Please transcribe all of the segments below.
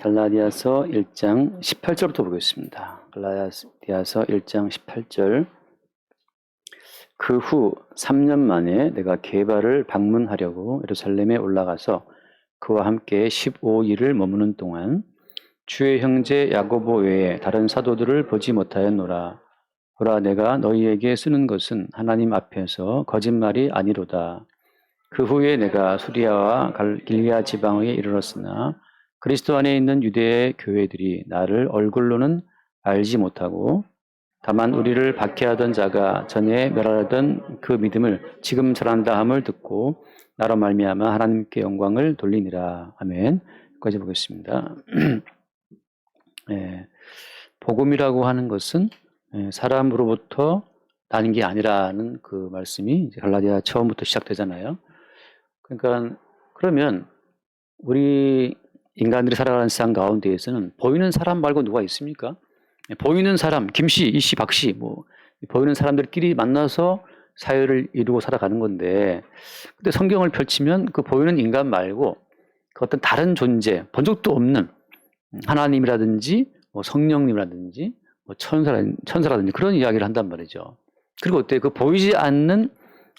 갈라디아서 1장 18절부터 보겠습니다. 갈라디아서 1장 18절. 그 후 3년 만에 내가 게바를 방문하려고 예루살렘에 올라가서 그와 함께 15일을 머무는 동안 주의 형제 야고보 외에 다른 사도들을 보지 못하였노라. 보라, 내가 너희에게 쓰는 것은 하나님 앞에서 거짓말이 아니로다. 그 후에 내가 수리아와 길리아 지방에 이르렀으나 그리스도 안에 있는 유대의 교회들이 나를 얼굴로는 알지 못하고 다만 우리를 박해하던 자가 전에 멸하던 그 믿음을 지금 전한다 함을 듣고 나로 말미암아 하나님께 영광을 돌리니라. 아멘. 여기까지 보겠습니다. 복음이라고 하는 것은 사람으로부터 나는 게 아니라는 그 말씀이 갈라디아 처음부터 시작되잖아요. 그러니까 그러면 우리 인간들이 살아가는 세상 가운데에서는 보이는 사람 말고 누가 있습니까? 보이는 사람, 김씨, 이씨, 박씨, 보이는 사람들끼리 만나서 사회를 이루고 살아가는 건데, 근데 성경을 펼치면 그 보이는 인간 말고 그 어떤 다른 존재, 본 적도 없는 하나님이라든지 성령님이라든지 천사라든지 그런 이야기를 한단 말이죠. 그리고 어때요? 그 보이지 않는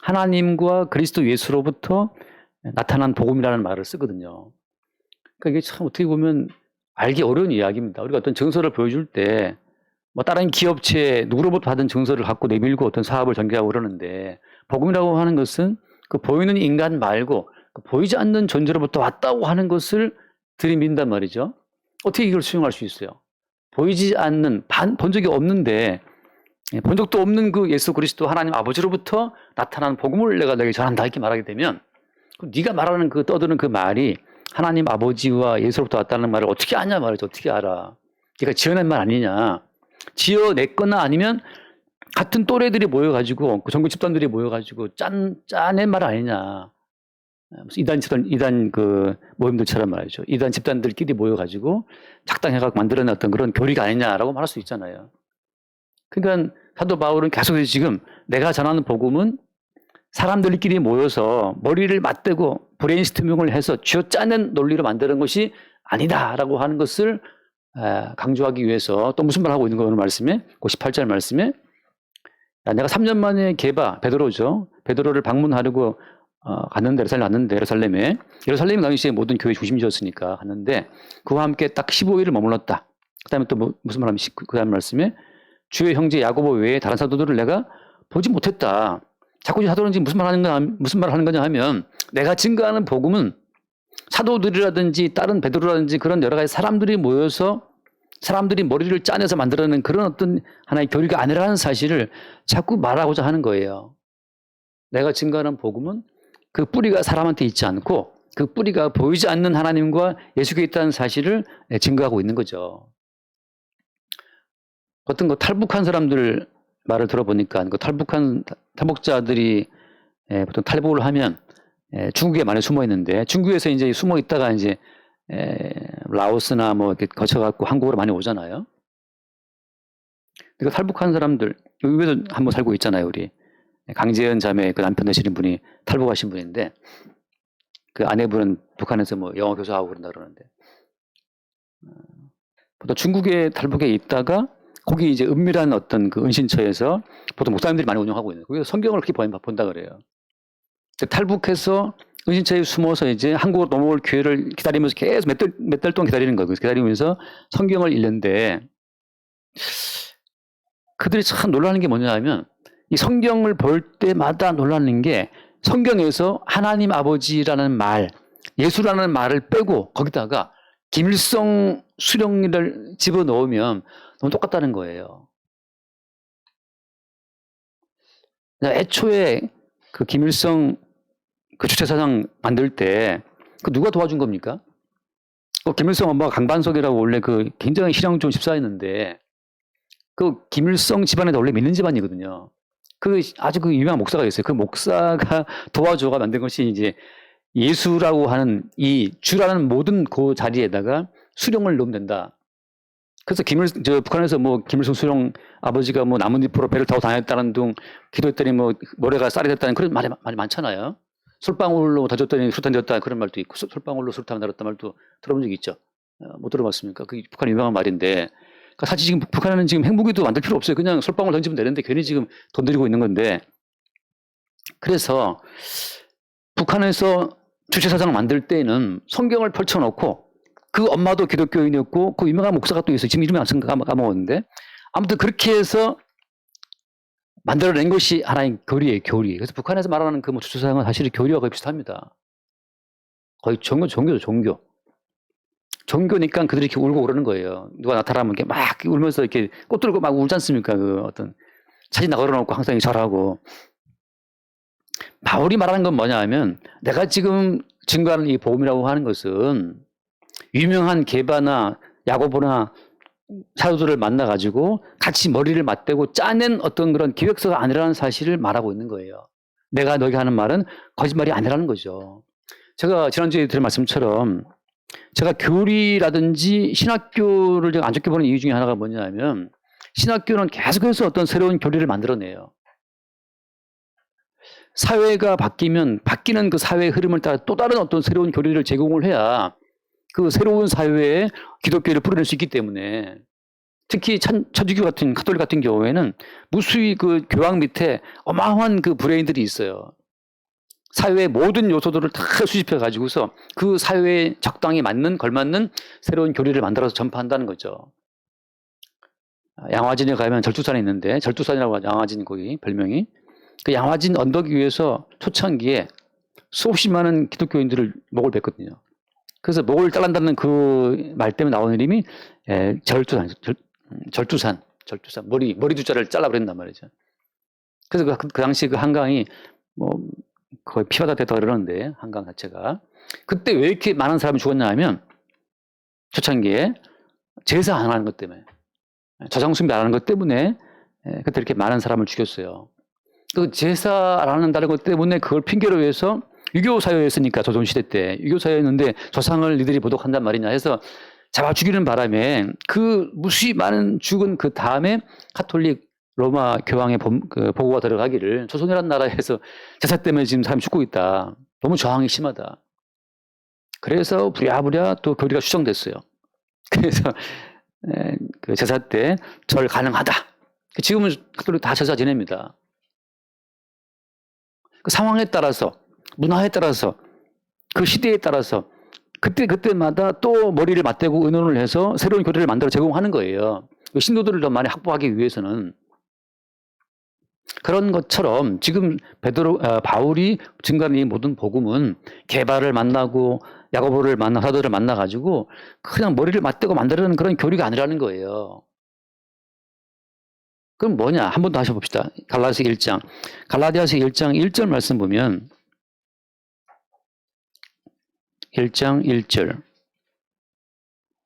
하나님과 그리스도 예수로부터 나타난 복음이라는 말을 쓰거든요. 그러니까 이게 참 어떻게 보면 알기 어려운 이야기입니다. 우리가 어떤 증서를 보여줄 때 다른 기업체 누구로부터 받은 증서를 갖고 내밀고 어떤 사업을 전개하고 그러는데, 복음이라고 하는 것은 그 보이는 인간 말고 그 보이지 않는 존재로부터 왔다고 하는 것을 들이민단 말이죠. 어떻게 이걸 수용할 수 있어요? 보이지 않는, 본 적이 없는데, 본 적도 없는 그 예수 그리스도 하나님 아버지로부터 나타난 복음을 내가 너에게 전한다 이렇게 말하게 되면, 네가 말하는 그 떠드는 그 말이 하나님 아버지와 예수로부터 왔다는 말을 어떻게 아냐 말이죠. 어떻게 알아? 네가 지어낸 말 아니냐? 지어냈거나 아니면 같은 또래들이 모여가지고 그 전국 집단들이 모여가지고 짜낸 말 아니냐? 무슨 이단 그 모임들처럼 말이죠. 이단 집단들끼리 모여가지고 작당해갖고 만들어냈던 그런 교리가 아니냐라고 말할 수 있잖아요. 그러니까 사도 바울은 계속해서 지금 내가 전하는 복음은 사람들끼리 모여서 머리를 맞대고 브레인스토밍을 해서 쥐어짜낸 논리로 만드는 것이 아니다라고 하는 것을 강조하기 위해서 또 무슨 말 하고 있는 거예요? 오늘 말씀에 18절 말씀에 내가 3년 만에 베드로죠. 베드로를 방문하려고 갔는데 예루살렘이 당시에 모든 교회 중심지였으니까 갔는데 그와 함께 딱 15일을 머물렀다. 그다음에 또 무슨 말하면 그 다음 말씀에 주의 형제 야고보 외에 다른 사도들을 내가 보지 못했다. 자꾸 사도는 지금 무슨 말 하는 거냐 하면, 내가 증거하는 복음은 사도들이라든지 다른 베드로라든지 그런 여러 가지 사람들이 모여서 사람들이 머리를 짜내서 만들어낸 그런 어떤 하나의 교리가 아니라는 사실을 자꾸 말하고자 하는 거예요. 내가 증거하는 복음은 그 뿌리가 사람한테 있지 않고 그 뿌리가 보이지 않는 하나님과 예수께 있다는 사실을 증거하고 있는 거죠. 어떤 탈북한 사람들 말을 들어보니까 그 탈북자들이 보통 탈북을 하면 중국에 많이 숨어 있는데, 중국에서 이제 숨어 있다가 이제 라오스나 이렇게 거쳐갖고 한국으로 많이 오잖아요. 그러니까 탈북한 사람들, 여기도 한번 살고 있잖아요, 우리. 강재현 자매 그 남편 되시는 분이 탈북하신 분인데, 그 아내분은 북한에서 영어 교사하고 그런다 그러는데, 보통 중국에 탈북에 있다가 거기 이제 은밀한 어떤 그 은신처에서 보통 목사님들이 많이 운영하고 있는, 거기서 성경을 그렇게 본다 그래요. 탈북해서 은신처에 숨어서 이제 한국으로 넘어올 기회를 기다리면서 계속 몇 달 동안 기다리는 거예요. 그래서 기다리면서 성경을 읽는데, 그들이 참 놀라는 게 뭐냐 하면, 이 성경을 볼 때마다 놀라는 게, 성경에서 하나님 아버지라는 말, 예수라는 말을 빼고 거기다가 김일성 수령을 집어넣으면 너무 똑같다는 거예요. 애초에 그 김일성 그 주체사상 만들 때 그 누가 도와준 겁니까? 김일성 엄마가 강반석이라고 원래 그 굉장히 신앙 좋은 집사였는데, 그 김일성 집안에 원래 믿는 집안이거든요. 아주 그 유명한 목사가 있어요. 그 목사가 도와줘가 만든 것이 이제 예수라고 하는 이 주라는 모든 그 자리에다가 수령을 넣으면 된다. 그래서 북한에서 김일성 수령 아버지가 나뭇잎으로 배를 타고 다녔다는 둥, 기도했더니 모래가 쌀이 됐다는 그런 말이 많잖아요. 솔방울로 다졌더니 술탄 되었다 그런 말도 있고, 솔방울로 술탄 달았다 말도 들어본 적이 있죠. 못 들어봤습니까? 그 북한 유명한 말인데, 그러니까 사실 지금 북한은 지금 핵무기도 만들 필요 없어요. 그냥 솔방울 던지면 되는데 괜히 지금 돈 들이고 있는 건데, 그래서 북한에서 주체사상을 만들 때는 성경을 펼쳐놓고 그 엄마도 기독교인이었고 그 유명한 목사가 또 있어요. 지금 이름이 안 까먹었는데, 아무튼 그렇게 해서 만들어낸 것이 하나의 교리예요, 교리. 그래서 북한에서 말하는 그 주체사상은 사실 교리와 거의 비슷합니다. 거의 종교죠, 종교. 종교니까 그들이 이렇게 울고 그러는 거예요. 누가 나타나면 이렇게 막 울면서 이렇게 꽃 들고 막 울지 않습니까? 그 어떤 사진 걸어놓고 항상 절하고. 바울이 말하는 건 뭐냐 하면, 내가 지금 증거하는 이 복음이라고 하는 것은 유명한 게바나 야고보나 사도들을 만나가지고 같이 머리를 맞대고 짜낸 어떤 그런 기획서가 아니라는 사실을 말하고 있는 거예요. 내가 너에게 하는 말은 거짓말이 아니라는 거죠. 제가 지난주에 드린 말씀처럼 제가 교리라든지 신학교를 제가 안 좋게 보는 이유 중에 하나가 뭐냐면, 신학교는 계속해서 어떤 새로운 교리를 만들어내요. 사회가 바뀌면 바뀌는 그 사회의 흐름을 따라 또 다른 어떤 새로운 교리를 제공을 해야 그 새로운 사회에 기독교를 풀어낼 수 있기 때문에, 특히 천주교 같은 가톨릭 같은 경우에는 무수히 그 교황 밑에 어마어마한 그 브레인들이 있어요. 사회의 모든 요소들을 다 수집해 가지고서 그 사회에 적당히 맞는 걸맞는 새로운 교리를 만들어서 전파한다는 거죠. 양화진에 가면 절두산이 있는데, 절두산이라고 하죠. 양화진 거기 별명이. 그 양화진 언덕 위에서 초창기에 수없이 많은 기독교인들을 목을 뱉거든요. 그래서 목을 잘란다는 그 말 때문에 나오는 이름이 절두산. 머리 두자를 잘라버린단 말이죠. 그래서 그 당시 그 한강이 뭐 거의 피바다 되다 그러는데, 한강 자체가. 그때 왜 이렇게 많은 사람이 죽었냐 하면, 초창기에 제사 안 하는 것 때문에, 저장숭배 안 하는 것 때문에 그때 이렇게 많은 사람을 죽였어요. 그 제사 안 한다는 것 때문에 그걸 핑계로 해서, 유교 사회였으니까 조선시대 때 유교 사회였는데 조상을 니들이 모독한단 말이냐 해서 잡아 죽이는 바람에 그 무수히 많은 죽은 그 다음에 가톨릭 로마 교황의 보고가 들어가기를, 조선이라는 나라에서 제사 때문에 지금 사람이 죽고 있다, 너무 저항이 심하다. 그래서 부랴부랴 또 교리가 수정됐어요. 그래서 그 제사 때 절 가능하다. 지금은 가톨릭 다 제사 지냅니다. 그 상황에 따라서, 문화에 따라서, 그 시대에 따라서 그때마다 또 머리를 맞대고 의논을 해서 새로운 교리를 만들어 제공하는 거예요. 신도들을 더 많이 확보하기 위해서는. 그런 것처럼 지금 바울이 증거하는 이 모든 복음은 게바를 만나고 야고보를 만나 사도를 만나가지고 그냥 머리를 맞대고 만들어내는 그런 교리가 아니라는 거예요. 그럼 뭐냐? 한 번 더 다시 봅시다. 갈라디아서 1장 1절 말씀 보면, 1장 1절.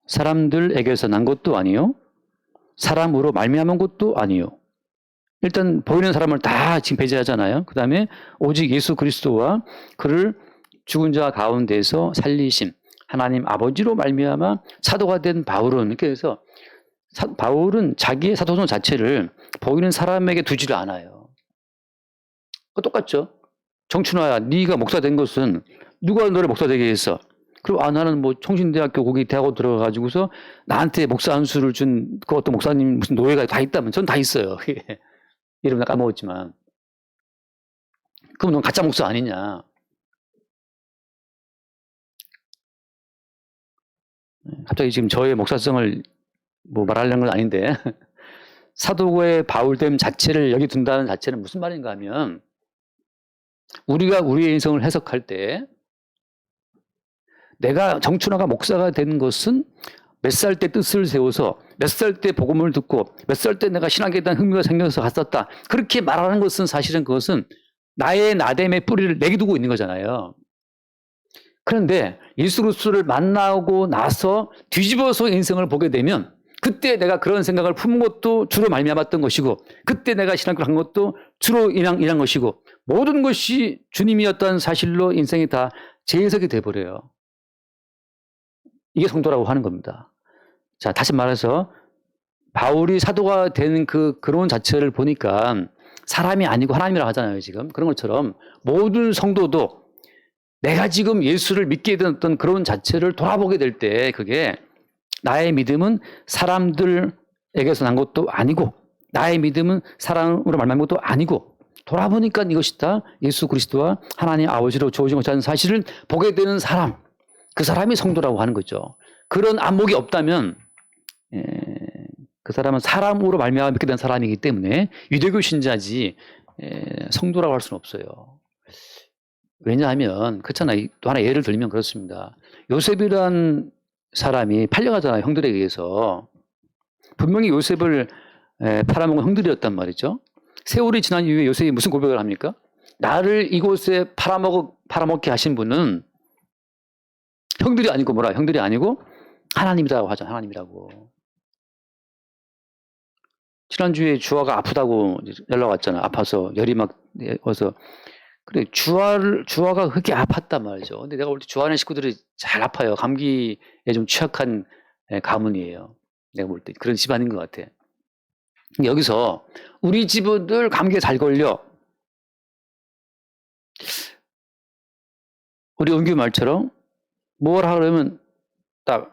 사람들에게서 난 것도 아니요, 사람으로 말미암은 것도 아니요. 일단 보이는 사람을 다 지금 배제하잖아요. 그 다음에 오직 예수 그리스도와 그를 죽은 자 가운데서 살리심, 하나님 아버지로 말미암아 사도가 된 바울은, 이렇게 해서 바울은 자기의 사도성 자체를 보이는 사람에게 두지를 않아요. 똑같죠. 정춘화야, 네가 목사 된 것은 누가 너를 목사 되게 했어? 그리고 나는 뭐 총신대학교 거기 대학원 들어가가지고서 나한테 목사 안수를 준 그 어떤 목사님 무슨 노예가 다 있다면, 전 다 있어요. 이름 다 까먹었지만. 그럼 넌 가짜 목사 아니냐? 갑자기 지금 저의 목사성을 뭐 말하려는 건 아닌데, 사도의 바울됨 자체를 여기 둔다는 자체는 무슨 말인가 하면, 우리가 우리의 인생을 해석할 때, 내가 정춘화가 목사가 되는 것은 몇 살 때 뜻을 세워서 몇 살 때 복음을 듣고 몇 살 때 내가 신학에 대한 흥미가 생겨서 갔었다, 그렇게 말하는 것은 사실은 그것은 나의 나됨의 뿌리를 내두고 있는 거잖아요. 그런데 예수 그리스도를 만나고 나서 뒤집어서 인생을 보게 되면, 그때 내가 그런 생각을 품은 것도 주로 말미암았던 것이고, 그때 내가 신학을 한 것도 주로 인한 것이고, 모든 것이 주님이었던 사실로 인생이 다 재해석이 돼버려요. 이게 성도라고 하는 겁니다. 자, 다시 말해서 바울이 사도가 되는 그 그런 자체를 보니까 사람이 아니고 하나님이라고 하잖아요, 지금. 그런 것처럼 모든 성도도 내가 지금 예수를 믿게 된 어떤 그런 자체를 돌아보게 될 때, 그게 나의 믿음은 사람들에게서 난 것도 아니고 나의 믿음은 사람으로 말미암은 것도 아니고 돌아보니까 이것이 다 예수 그리스도와 하나님 아버지로 주어진 것이라는 사실을 보게 되는 사람, 그 사람이 성도라고 하는 거죠. 그런 안목이 없다면 그 사람은 사람으로 말미암아 믿게 된 사람이기 때문에 유대교 신자지 성도라고 할 수는 없어요. 왜냐하면 그렇잖아요. 또 하나 예를 들면 그렇습니다. 요셉이란 사람이 팔려가잖아요. 형들에 의해서. 분명히 요셉을 팔아먹은 형들이었단 말이죠. 세월이 지난 이후에 요셉이 무슨 고백을 합니까? 나를 이곳에 팔아먹게 하신 분은 형들이 아니고 뭐라? 형들이 아니고 하나님이라고 하죠. 하나님이라고. 지난주에 주아가 아프다고 연락 왔잖아. 아파서 열이 막 와서. 그래, 주아가 그렇게 아팠단 말이죠. 근데 내가 볼 때 주아는 식구들이 잘 아파요. 감기에 좀 취약한 가문이에요. 내가 볼 때 그런 집안인 것 같아. 여기서 우리 집은 감기에 잘 걸려. 우리 은규 말처럼 뭘 하려면 딱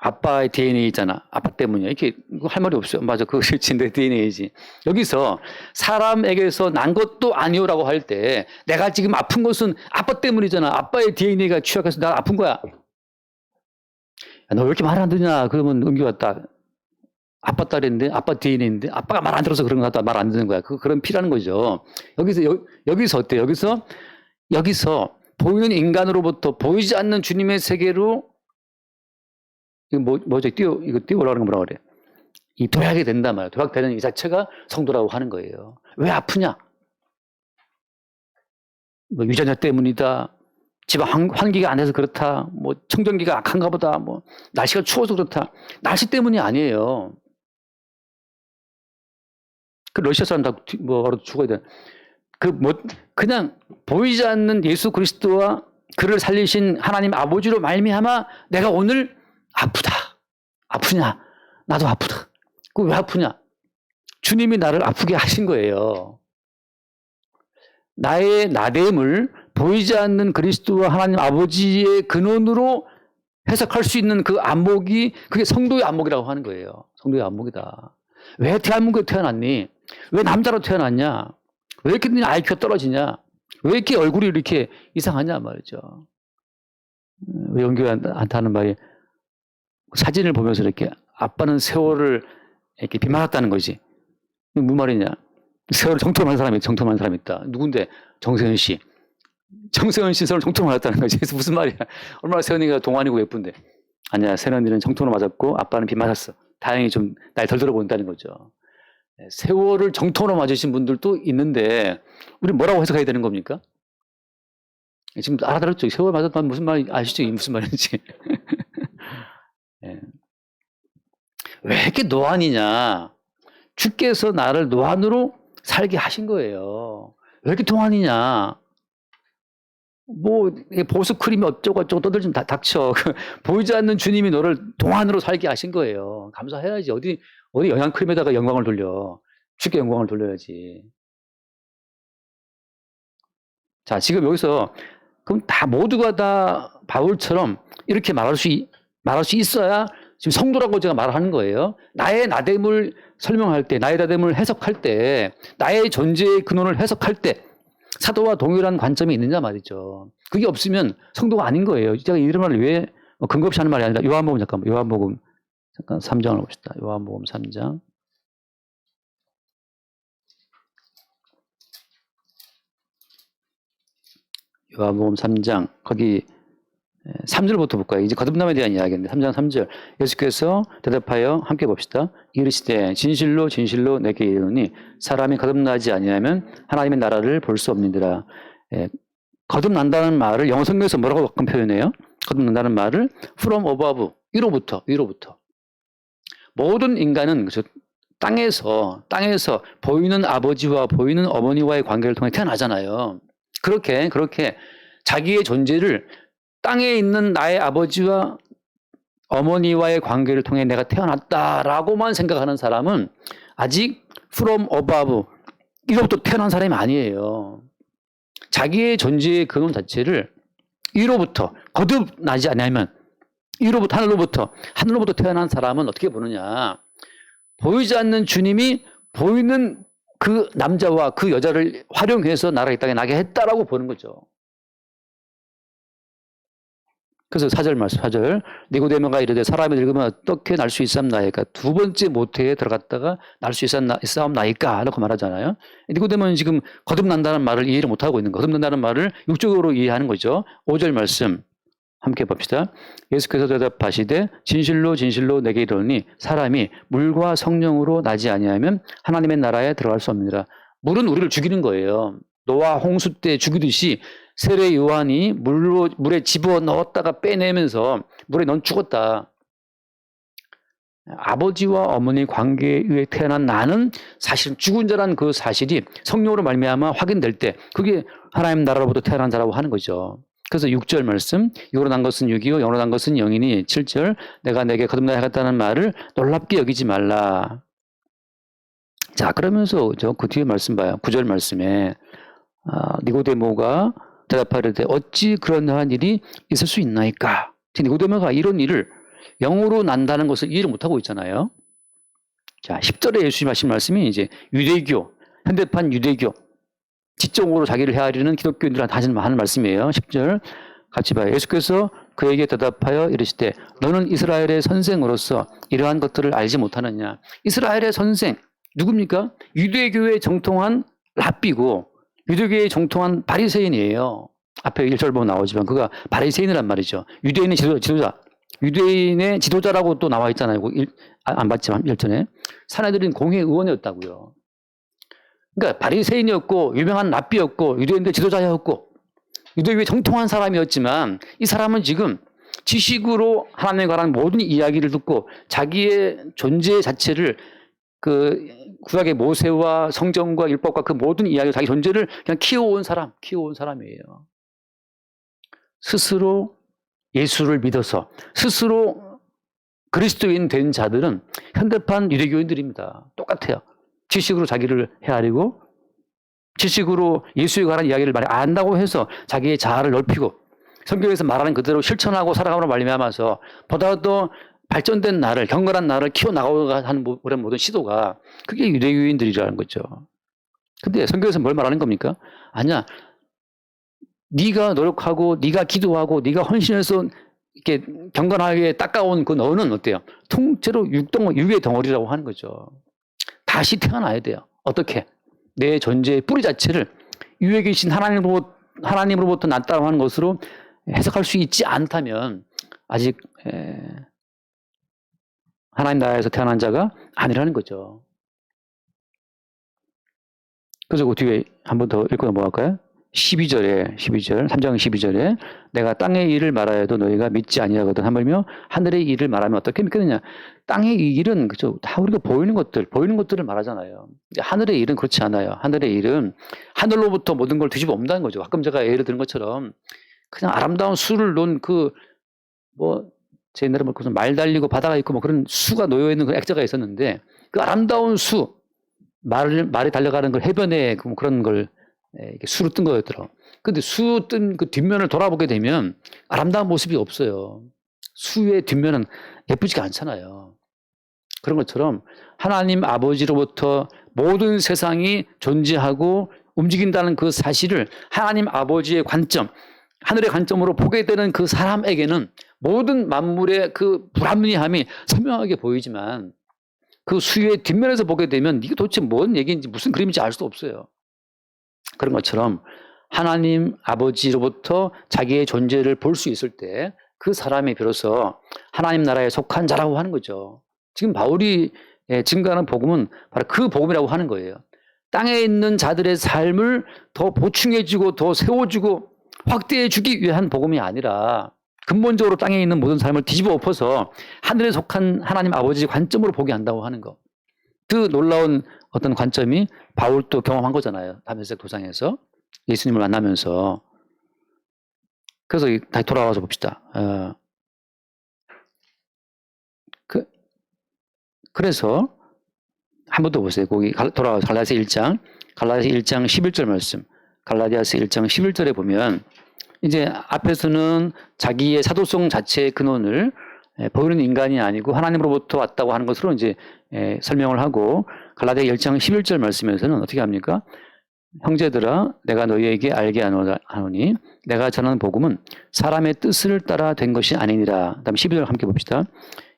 아빠의 DNA 있잖아. 아빠 때문이야. 이렇게 할 말이 없어요. 맞아. 그거 실제 내 DNA지. 여기서 사람에게서 난 것도 아니오라고 할 때 내가 지금 아픈 것은 아빠 때문이잖아. 아빠의 DNA가 취약해서 나 아픈 거야. 너 왜 이렇게 말 안 듣냐? 그러면 은규가 딱 아빠 딸인데 아빠 DNA인데 아빠가 말 안 들어서 그런 거 같다. 말 안 듣는 거야. 그런 피라는 거죠. 여기서 어때요? 여기서 보이는 인간으로부터 보이지 않는 주님의 세계로 이거 뭐죠? 이거 뛰어올라가는 거 뭐라 그래? 이 도약이 된단 말이에요. 도약되는 이 자체가 성도라고 하는 거예요. 왜 아프냐? 뭐 유전자 때문이다. 집안 환기가 안 돼서 그렇다. 뭐 청정기가 악한가 보다. 뭐 날씨가 추워서 그렇다. 날씨 때문이 아니에요. 그 러시아 사람 다 바로 죽어야 돼. 그냥 보이지 않는 예수 그리스도와 그를 살리신 하나님 아버지로 말미암아 내가 오늘 아프다. 아프냐? 나도 아프다. 그 왜 아프냐? 주님이 나를 아프게 하신 거예요. 나의 나됨을 보이지 않는 그리스도와 하나님 아버지의 근원으로 해석할 수 있는 그 안목이 그게 성도의 안목이라고 하는 거예요. 성도의 안목이다. 왜 대한민국에 태어났니? 왜 남자로 태어났냐? 왜 이렇게 IQ가 떨어지냐? 왜 이렇게 얼굴이 이렇게 이상하냐 말이죠. 왜 연기한테 하는 말이 사진을 보면서 이렇게 아빠는 세월을 이렇게 비맞았다는 거지. 무슨 말이냐? 세월을 정통한 사람이 정통한 사람이 있다. 누군데? 정세현 씨. 정세현 씨 세월을 정통을 맞았다는 거지. 그래서 무슨 말이야? 얼마나 세현이가 동안이고 예쁜데. 아니야, 세현이는 정통으로 맞았고 아빠는 비 맞았어. 다행히 좀 날 덜 들어본다는 거죠. 세월을 정통으로 맞으신 분들도 있는데 우리 뭐라고 해석해야 되는 겁니까? 지금 알아들었죠? 세월 맞았다는 무슨 말 아시죠? 무슨 말인지. 네. 왜 이렇게 노안이냐? 주께서 나를 노안으로 살게 하신 거예요. 왜 이렇게 동안이냐? 뭐 보습 크림이 어쩌고 떠들지 좀 닥쳐. 보이지 않는 주님이 너를 동안으로 살게 하신 거예요. 감사해야지. 어디 영양 크림에다가 영광을 돌려. 주께 영광을 돌려야지. 자, 지금 여기서 그럼 다 모두가 다 바울처럼 이렇게 말할 수 있어야 지금 성도라고 제가 말하는 거예요. 나의 나됨을 설명할 때, 나의 나됨을 해석할 때, 나의 존재의 근원을 해석할 때 사도와 동일한 관점이 있느냐 말이죠. 그게 없으면 성도가 아닌 거예요. 제가 이런 말을 왜 근거 없이 하는 말이 아니라 요한복음 3장을 봅시다. 요한복음 3장. 요한복음 3장 거기 3절부터 볼까요? 이제 거듭남에 대한 이야기인데 3장 3절 예수께서 대답하여 함께 봅시다. 이르시되 진실로 진실로 내게 이르노니 사람이 거듭나지 아니하면 하나님의 나라를 볼 수 없느니라. 거듭난다는 말을 영어 성경에서 뭐라고 가끔 표현해요? 거듭난다는 말을 from above, 위로부터 모든 인간은 땅에서 보이는 아버지와 보이는 어머니와의 관계를 통해 태어나잖아요. 그렇게 자기의 존재를 땅에 있는 나의 아버지와 어머니와의 관계를 통해 내가 태어났다라고만 생각하는 사람은 아직 from above, 이로부터 태어난 사람이 아니에요. 자기의 존재의 근원 자체를 이로부터 거듭나지 않으면 위로부터 하늘로부터 태어난 사람은 어떻게 보느냐? 보이지 않는 주님이 보이는 그 남자와 그 여자를 활용해서 나라가 이 땅에 나게 했다라고 보는 거죠. 그래서 4절 말씀, 4절. 니고데모가 이르되 사람이 늙으면 어떻게 날 수 있사옵나이까? 두 번째 모태에 들어갔다가 날 수 있사옵나이까? 라고 말하잖아요. 니고데모는 지금 거듭난다는 말을 이해를 못하고 있는 거. 거듭난다는 말을 육적으로 이해하는 거죠. 5절 말씀 함께 봅시다. 예수께서 대답하시되 진실로 진실로 내게 이르노니 사람이 물과 성령으로 나지 아니하면 하나님의 나라에 들어갈 수 없느니라. 물은 우리를 죽이는 거예요. 노아 홍수 때 죽이듯이 세례 요한이 물에 집어넣었다가 빼내면서 물에 넌 죽었다. 아버지와 어머니 관계에 의해 태어난 나는 사실 죽은 자란 그 사실이 성령으로 말미암아 확인될 때 그게 하나님 나라로부터 태어난 자라고 하는 거죠. 그래서 6절 말씀, 육으로 난 것은 육이요 영으로 난 것은 영이니 7절 내가 내게 거듭나야 하겠다는 말을 놀랍게 여기지 말라. 자, 그러면서 그 뒤에 말씀 봐요. 9절 말씀에 니고데모가 대답하려되 어찌 그러한 일이 있을 수 있나이까? 니고데모가 이런 일을 영으로 난다는 것을 이해를 못하고 있잖아요. 자, 10절에 예수님 하신 말씀이 이제 유대교, 현대판 유대교, 지적으로 자기를 헤아리는 기독교인들한테 하는 말씀이에요. 10절 같이 봐요. 예수께서 그에게 대답하여 이르시되 너는 이스라엘의 선생으로서 이러한 것들을 알지 못하느냐? 이스라엘의 선생 누굽니까? 유대교의 정통한 랍비고 유대교의 정통한 바리새인이에요. 앞에 1절 보면 나오지만 그가 바리새인이란 말이죠. 유대인의 지도자. 유대인의 지도자라고 또 나와 있잖아요. 안 봤지만 1절에. 사내들은 공회의원이었다고요. 그러니까 바리새인이었고 유명한 랍비였고 유대인들 지도자였고 유대교의 정통한 사람이었지만 이 사람은 지금 지식으로 하나님에 관한 모든 이야기를 듣고 자기의 존재 자체를 그 구약의 모세와 성경과 율법과 그 모든 이야기 자기 존재를 그냥 키워온 사람이에요. 스스로 예수를 믿어서 스스로 그리스도인 된 자들은 현대판 유대교인들입니다. 똑같아요. 지식으로 자기를 헤아리고 지식으로 예수에 관한 이야기를 많이 안다고 해서 자기의 자아를 넓히고 성경에서 말하는 그대로 실천하고 살아가므로 말미암아서 보다 더 발전된 나를, 경건한 나를 키워나가고자 하는 모든 시도가 그게 유대교인들이라는 거죠. 근데 성경에서 뭘 말하는 겁니까? 아니야. 네가 노력하고 네가 기도하고 네가 헌신해서 이렇게 경건하게 닦아온 그 너는 어때요? 통째로 육의 덩어리라고 하는 거죠. 다시 태어나야 돼요. 어떻게? 내 존재의 뿌리 자체를 위에 계신 하나님으로부터 났다고 하는 것으로 해석할 수 있지 않다면 아직 하나님 나라에서 태어난 자가 아니라는 거죠. 그래서 그 뒤에 한 번 더 읽고 넘어갈까요? 12절, 3장 12절에 내가 땅의 일을 말하여도 너희가 믿지 아니하거든 하물며 하늘의 일을 말하면 어떻게 믿겠느냐? 땅의 일은 그죠? 다 우리가 보이는 것들을 말하잖아요. 하늘의 일은 그렇지 않아요. 하늘의 일은 하늘로부터 모든 걸 뒤집어 엎는다는 거죠. 가끔 제가 예를 든 것처럼 그냥 아름다운 수를 놓은 제 옛날에 무슨 말 달리고 바다가 있고 그런 수가 놓여 있는 그 액자가 있었는데 그 아름다운 수 말이 달려가는 걸 해변에 그런 걸 이렇게 수로 뜬 거였더라. 근데 수 뜬 그 뒷면을 돌아보게 되면 아름다운 모습이 없어요. 수의 뒷면은 예쁘지가 않잖아요. 그런 것처럼 하나님 아버지로부터 모든 세상이 존재하고 움직인다는 그 사실을 하나님 아버지의 관점, 하늘의 관점으로 보게 되는 그 사람에게는 모든 만물의 그 불합리함이 선명하게 보이지만 그 수의 뒷면에서 보게 되면 이게 도대체 뭔 얘기인지 무슨 그림인지 알 수 없어요. 그런 것처럼 하나님 아버지로부터 자기의 존재를 볼 수 있을 때 그 사람이 비로소 하나님 나라에 속한 자라고 하는 거죠. 지금 바울이 증거하는 복음은 바로 그 복음이라고 하는 거예요. 땅에 있는 자들의 삶을 더 보충해주고 더 세워주고 확대해주기 위한 복음이 아니라 근본적으로 땅에 있는 모든 삶을 뒤집어 엎어서 하늘에 속한 하나님 아버지의 관점으로 보게 한다고 하는 거. 그 놀라운 어떤 관점이 바울도 경험한 거잖아요. 다메섹 도상에서 예수님을 만나면서. 그래서 다시 돌아와서 봅시다. 그래서 한 번 더 보세요. 거기 돌아와서 갈라디아서 1장 11절 말씀. 갈라디아서 1장 11절에 보면 이제 앞에서는 자기의 사도성 자체의 근원을 보이는 인간이 아니고 하나님으로부터 왔다고 하는 것으로 이제 설명을 하고 갈라디아 10장 11절 말씀에서는 어떻게 합니까? 형제들아 내가 너희에게 알게 하노니 내가 전하는 복음은 사람의 뜻을 따라 된 것이 아니니라. 그다음 12절 함께 봅시다.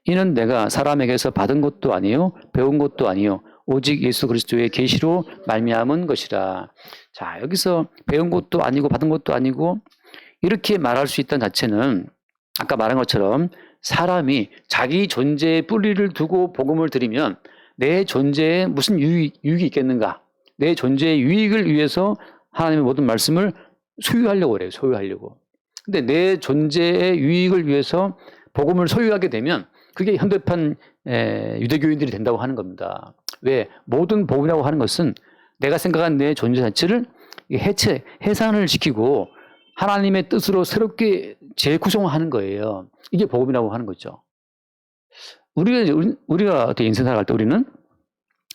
이는 내가 사람에게서 받은 것도 아니요 배운 것도 아니요 오직 예수 그리스도의 계시로 말미암은 것이라. 자, 여기서 배운 것도 아니고 받은 것도 아니고 이렇게 말할 수 있다는 자체는 아까 말한 것처럼 사람이 자기 존재의 뿌리를 두고 복음을 드리면 내 존재에 무슨 유익이 있겠는가? 내 존재의 유익을 위해서 하나님의 모든 말씀을 소유하려고 그래요. 소유하려고. 근데 내 존재의 유익을 위해서 복음을 소유하게 되면 그게 현대판 유대교인들이 된다고 하는 겁니다. 왜? 모든 복음이라고 하는 것은 내가 생각한 내 존재 자체를 해산을 시키고 하나님의 뜻으로 새롭게 재구성하는 거예요. 이게 복음이라고 하는 거죠. 우리가 어떻게 인생 살아갈 때 우리는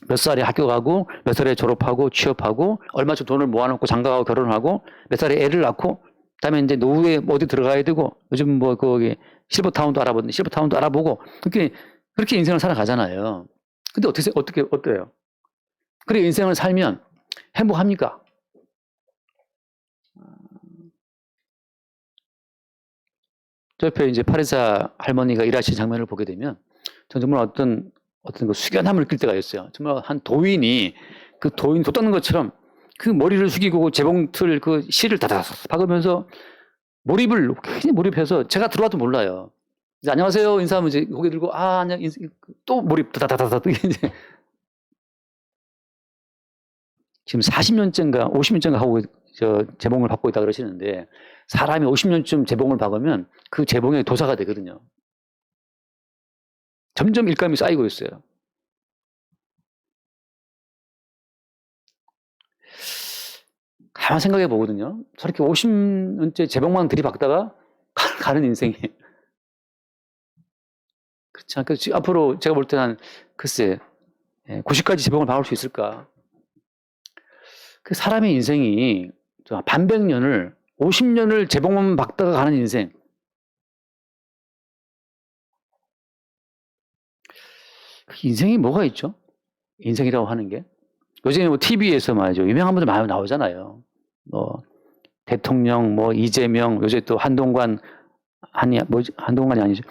몇 살에 학교 가고 몇 살에 졸업하고 취업하고 얼마쯤 돈을 모아놓고 장가가고 결혼하고 몇 살에 애를 낳고 그다음에 이제 노후에 어디 들어가야 되고 요즘 뭐 거기 실버타운도 알아보고 그렇게 인생을 살아가잖아요. 근데 어때요? 그렇게 인생을 살면 행복합니까? 저 옆에 이제 파리사 할머니가 일하시는 장면을 보게 되면 전 정말 어떤 그 숙연함을 느낄 때가 있어요. 정말 한 도인이 그 도인 도 닦는 것처럼 그 머리를 숙이고 재봉틀 그 실을 다다닥 박으면서 몰입해서 제가 들어와도 몰라요. 이제 안녕하세요 인사하면 이제 고개 들고 안녕 또 몰입 다다다다다 이제 지금 40년째인가 50년째인가 하고 재봉을 받고 있다 그러시는데 사람이 50년쯤 재봉을 박으면 그 재봉의 도사가 되거든요. 점점 일감이 쌓이고 있어요. 가만 생각해 보거든요. 저렇게 50년째 재봉만 들이박다가 가는 인생이 그렇지 않겠어요? 그래서 앞으로 제가 볼 때는 글쎄 90까지 재봉을 박을 수 있을까? 그 사람의 인생이 반백년을 50년을 재봉만 박다가 가는 인생. 그 인생이 뭐가 있죠? 인생이라고 하는 게. 요즘에 뭐 TV에서 말이죠. 유명한 분들 많이 나오잖아요. 뭐 대통령, 뭐 이재명, 요새 또 한동관이 아니죠.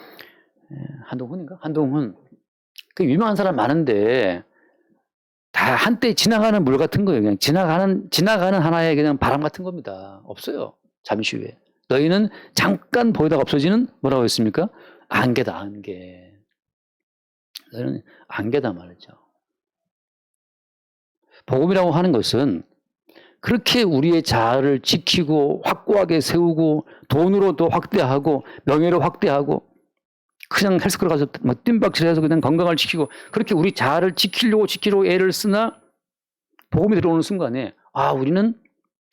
한동훈인가? 한동훈. 그 유명한 사람 많은데 다 한때 지나가는 물 같은 거예요. 그냥 지나가는 하나의 그냥 바람 같은 겁니다. 없어요. 잠시 후에. 너희는 잠깐 보이다가 없어지는 뭐라고 했습니까? 안개다, 안개. 너희는 안개다 말이죠. 복음이라고 하는 것은 그렇게 우리의 자아를 지키고 확고하게 세우고 돈으로도 확대하고 명예로 확대하고 그냥 헬스클럽 가서 막 뜀박질해서 그냥 건강을 지키고 그렇게 우리 자아를 지키려고 애를 쓰나 복음이 들어오는 순간에 우리는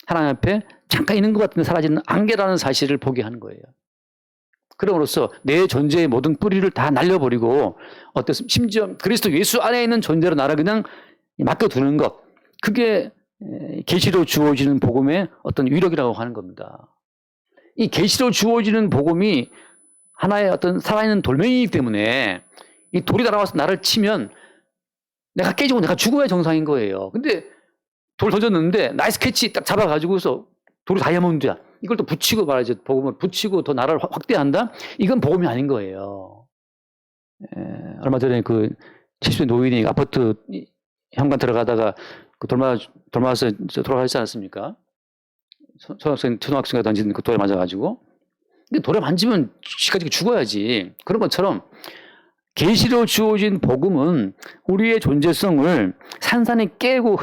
하나님 앞에 잠깐 있는 것 같은데 사라지는 안개라는 사실을 보게 하는 거예요. 그럼으로써 내 존재의 모든 뿌리를 다 날려버리고 심지어 그리스도 예수 안에 있는 존재로 나를 그냥 맡겨두는 것, 그게 계시로 주어지는 복음의 어떤 위력이라고 하는 겁니다. 이 계시로 주어지는 복음이 하나의 어떤 살아있는 돌멩이이기 때문에 이 돌이 날아와서 나를 치면 내가 깨지고 내가 죽어야 정상인 거예요. 근데 돌 던졌는데 나이스 캐치 딱 잡아가지고서 돌이 다이아몬드야. 이걸 또 붙이고 말이죠. 복음을 붙이고 더 나를 확대한다? 이건 복음이 아닌 거예요. 얼마 전에 그 70대 노인이 아파트 현관 들어가다가 그 돌 맞아서 돌아가셨지 않았습니까? 초등학생가 던진 그 돌에 맞아가지고. 근데 돌에 만지면 시까지 죽어야지. 그런 것처럼 계시로 주어진 복음은 우리의 존재성을 산산히 깨고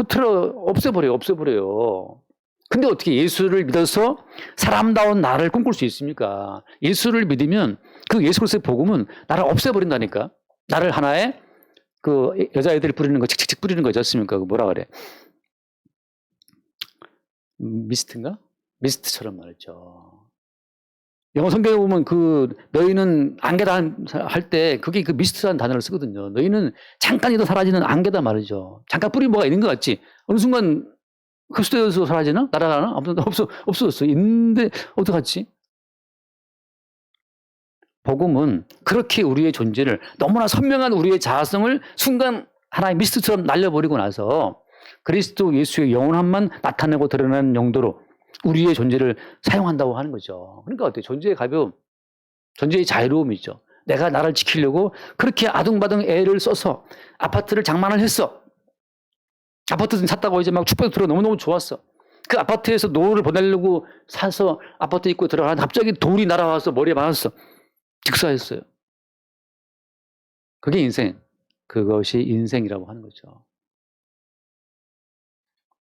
없애버려요. 근데 어떻게 예수를 믿어서 사람다운 나를 꿈꿀 수 있습니까? 예수를 믿으면 그 예수 그리스도의 복음은 나를 없애버린다니까. 나를 하나의 그 여자애들이 뿌리는 거 칙칙칙 뿌리는 거 있지 않습니까? 그 뭐라 그래? 미스트인가? 미스트처럼 말이죠. 영어 성경에 보면 그 너희는 안개다 할 때 그게 그 미스트라는 단어를 쓰거든요. 너희는 잠깐이도 사라지는 안개다 말이죠. 잠깐 뿌린 뭐가 있는 것 같지. 어느 순간 흡수되어서 사라지나? 날아가나? 없어졌어. 있는데 어떡하지? 복음은 그렇게 우리의 존재를 너무나 선명한 우리의 자아성을 순간 하나의 미스트처럼 날려버리고 나서 그리스도 예수의 영원함만 나타내고 드러나는 용도로 우리의 존재를 사용한다고 하는 거죠. 그러니까 어때요? 존재의 가벼움, 존재의 자유로움이죠. 내가 나를 지키려고 그렇게 아둥바둥 애를 써서 아파트를 장만을 했어. 아파트 샀다고 이제 막 축배도 들어 너무너무 좋았어. 그 아파트에서 노후를 보내려고 사서 아파트 입구 들어가는데 갑자기 돌이 날아와서 머리에 맞았어. 직사했어요. 그게 인생. 그것이 인생이라고 하는 거죠.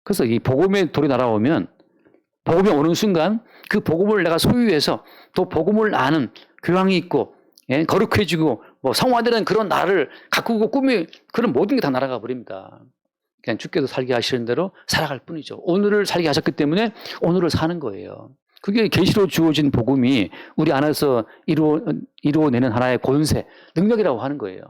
그래서 이 복음의 돌이 날아오면 복음이 오는 순간 그 복음을 내가 소유해서 또 복음을 아는 교양이 있고 거룩해지고 뭐 성화되는 그런 나를 가꾸고 꿈이 그런 모든 게 다 날아가 버립니다. 그냥 주께서 살게 하시는 대로 살아갈 뿐이죠. 오늘을 살게 하셨기 때문에 오늘을 사는 거예요. 그게 계시로 주어진 복음이 우리 안에서 이루어내는 하나의 권세, 능력이라고 하는 거예요.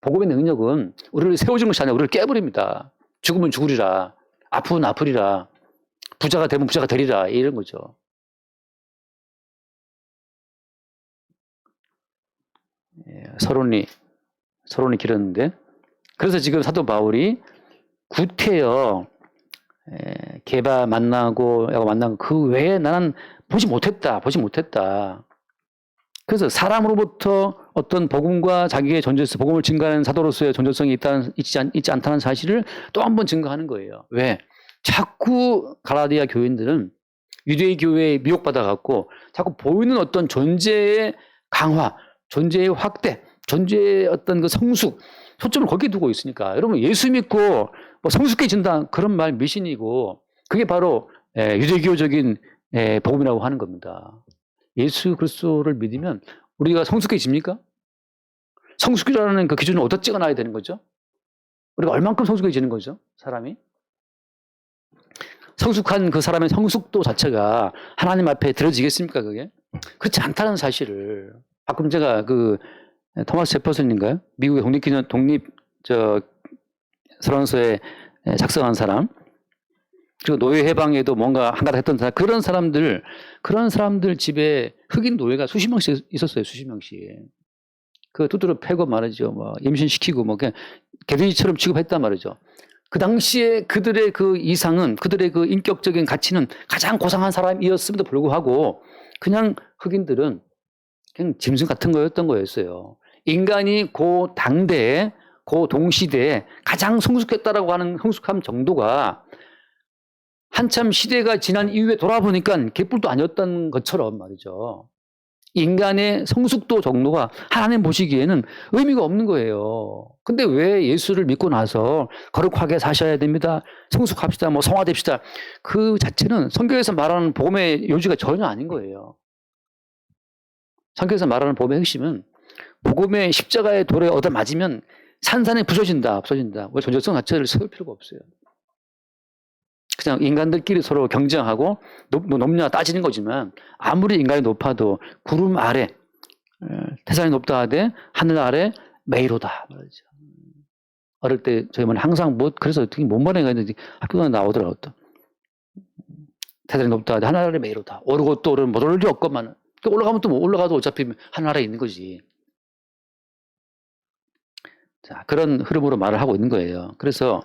복음의 능력은 우리를 세워주는 것이 아니라 우리를 깨버립니다. 죽으면 죽으리라, 아프면 아프리라, 부자가 되면 부자가 되리라, 이런 거죠. 서론이 길었는데, 그래서 지금 사도 바울이 구태여 게바 만나고 야고 만난 그 외에 나는 보지 못했다. 그래서 사람으로부터 어떤 복음과 자기의 존재성, 복음을 증거하는 사도로서의 존재성이 있지 않다는 사실을 또 한 번 증거하는 거예요. 왜? 자꾸 갈라디아 교인들은 유대의 교회에 미혹받아갖고 자꾸 보이는 어떤 존재의 강화, 존재의 확대, 존재의 어떤 그 성숙, 초점을 거기에 두고 있으니까. 여러분, 예수 믿고 뭐 성숙해진다, 그런 말 미신이고, 그게 바로 유대교적인 복음이라고 하는 겁니다. 예수 그리스도를 믿으면 우리가 성숙해집니까? 성숙이라는 그 기준을 어디다 찍어놔야 되는 거죠? 우리가 얼만큼 성숙해지는 거죠? 사람이? 성숙한 그 사람의 성숙도 자체가 하나님 앞에 들어지겠습니까, 그게? 그렇지 않다는 사실을. 가끔 제가 그 토마스 제퍼슨인가요? 미국의 선언서에 작성한 사람, 그리고 노예 해방에도 뭔가 한가닥 했던 사람, 그런 사람들 집에 흑인 노예가 수십 명씩 있었어요, 수십 명씩. 그 두드러 패고 말이죠. 뭐 임신시키고 뭐 그냥 개돼지처럼 취급했단 말이죠. 그 당시에 그들의 그 이상은, 그들의 그 인격적인 가치는 가장 고상한 사람이었음에도 불구하고 그냥 흑인들은 그냥 짐승 같은 거였던 거였어요. 인간이 그 당대에, 그 동시대에 가장 성숙했다라고 하는 성숙함 정도가 한참 시대가 지난 이후에 돌아보니까 개뿔도 아니었던 것처럼 말이죠. 인간의 성숙도 정도가 하나님 보시기에는 의미가 없는 거예요. 근데 왜 예수를 믿고 나서 거룩하게 사셔야 됩니다, 성숙합시다, 뭐 성화됩시다, 그 자체는 성경에서 말하는 복음의 요지가 전혀 아닌 거예요. 성경에서 말하는 복음의 핵심은 복음의 십자가의 돌에 얻어맞으면 산산이 부서진다. 왜 존재성 자체를 세울 필요가 없어요. 그냥 인간들끼리 서로 경쟁하고 높냐 따지는 거지만, 아무리 인간이 높아도 구름 아래, 태산이 높다 하되 하늘 아래 메이로다 말이죠. 어릴 때 저희 어머니 항상 그래서 어떻게 못만해가 있는데 학교가 나오더라고요. 또 태산이 높다 하되 하늘 아래 메이로다. 오르고 또 오르면 못 오를 리 없건만, 올라가면 또 못 올라가도 어차피 하늘 아래에 있는 거지. 자, 그런 흐름으로 말을 하고 있는 거예요. 그래서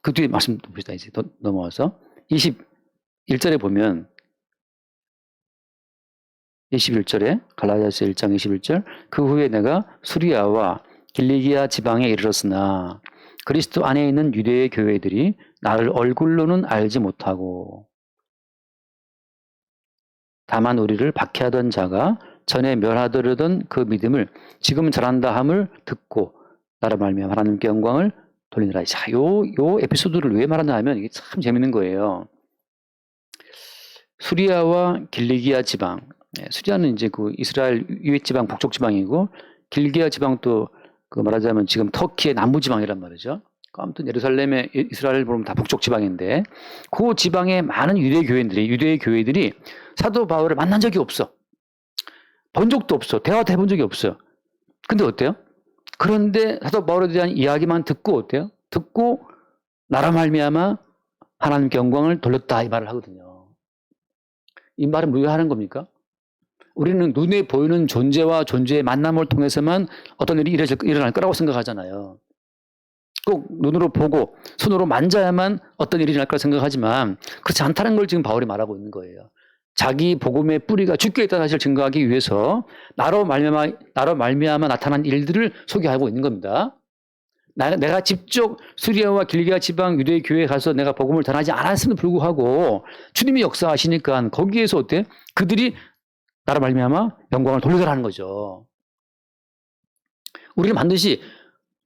그 뒤에 말씀 봅시다. 이제 넘어와서 21절에 보면, 21절에 갈라디아서 1장 21절, 그 후에 내가 수리아와 길리기아 지방에 이르렀으나 그리스도 안에 있는 유대의 교회들이 나를 얼굴로는 알지 못하고 다만 우리를 박해하던 자가 전에 멸하더려던 그 믿음을 지금 전한다 함을 듣고 나로 말미암아 하나님께 영광을 돌리느라. 자, 요 에피소드를 왜 말하냐 하면 이게 참 재밌는 거예요. 수리아와 길리기아 지방. 수리아는 이제 그 이스라엘 유해 지방, 북쪽 지방이고, 길리기아 지방도 그 말하자면 지금 터키의 남부 지방이란 말이죠. 아무튼 예루살렘의 이스라엘 보면 다 북쪽 지방인데, 그 지방의 많은 유대의 교회들이 사도 바울을 만난 적이 없어. 본 적도 없어. 대화도 해본 적이 없어요. 근데 어때요? 그런데 사도 바울에 대한 이야기만 듣고 어때요? 듣고 나로 말미암아 하나님께 영광을 돌렸다, 이 말을 하거든요. 이 말은 무효하는 겁니까? 우리는 눈에 보이는 존재와 존재의 만남을 통해서만 어떤 일이 일어날 거라고 생각하잖아요. 꼭 눈으로 보고 손으로 만져야만 어떤 일이 일어날 거라 생각하지만 그렇지 않다는 걸 지금 바울이 말하고 있는 거예요. 자기 복음의 뿌리가 주께 있다는 사실을 증거하기 위해서 나로 말미암아 나타난 일들을 소개하고 있는 겁니다. 내가 직접 수리아와 길기아 지방 유대 교회에 가서 내가 복음을 전하지 않았음에도 불구하고 주님이 역사하시니까 거기에서 어때? 그들이 나로 말미암아 영광을 돌리더라는 거죠. 우리는 반드시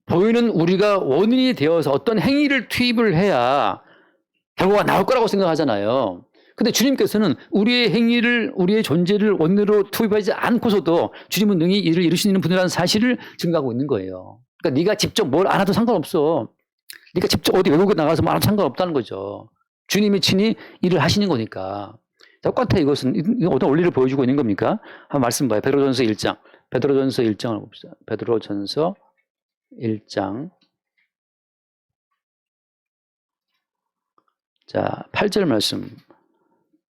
보이는 우리가 원인이 되어서 어떤 행위를 투입을 해야 결과가 나올 거라고 생각하잖아요. 근데 주님께서는 우리의 행위를, 우리의 존재를 원인으로 투입하지 않고서도 주님은 능히 일을 이루시는 분이라는 사실을 증거하고 있는 거예요. 그러니까 네가 직접 뭘 안 해도 상관없어. 네가 직접 어디 외국에 나가서 뭐 안 해도 상관없다는 거죠. 주님이 친히 일을 하시는 거니까. 똑같아 이것은. 어떤 원리를 보여주고 있는 겁니까? 한번 말씀 봐요. 베드로전서 1장. 베드로전서 1장을 봅시다. 베드로전서 1장. 자, 8절 말씀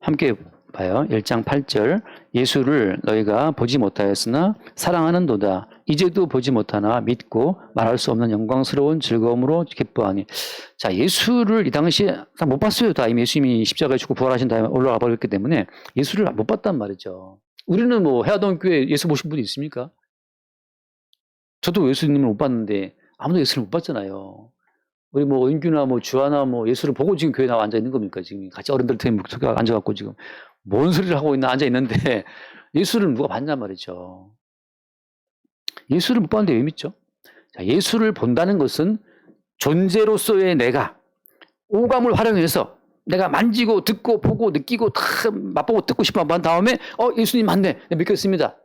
함께 봐요. 1장 8절. 예수를 너희가 보지 못하였으나 사랑하는도다. 이제도 보지 못하나 믿고 말할 수 없는 영광스러운 즐거움으로 기뻐하니. 자, 예수를 이 당시에 다 못 봤어요. 다 이미 예수님이 십자가에 죽고 부활하신 다음에 올라가 버렸기 때문에 예수를 못 봤단 말이죠. 우리는 뭐 해화동교회 예수 보신 분이 있습니까? 저도 예수님을 못 봤는데 아무도 예수를 못 봤잖아요. 우리 뭐 은규나 뭐 주하나 뭐 예수를 보고 지금 교회 나와 앉아 있는 겁니까? 지금 같이 어른들 팀 목소리가 앉아갖고 지금 뭔 소리를 하고 있나 앉아 있는데 예수를 누가 봤냔 말이죠. 예수를 못 봤는데 왜 믿죠? 자, 예수를 본다는 것은 존재로서의 내가 오감을 활용해서 내가 만지고 듣고 보고 느끼고 다 맛보고 듣고 싶어 한 다음에 예수님 맞네. 믿겠습니다.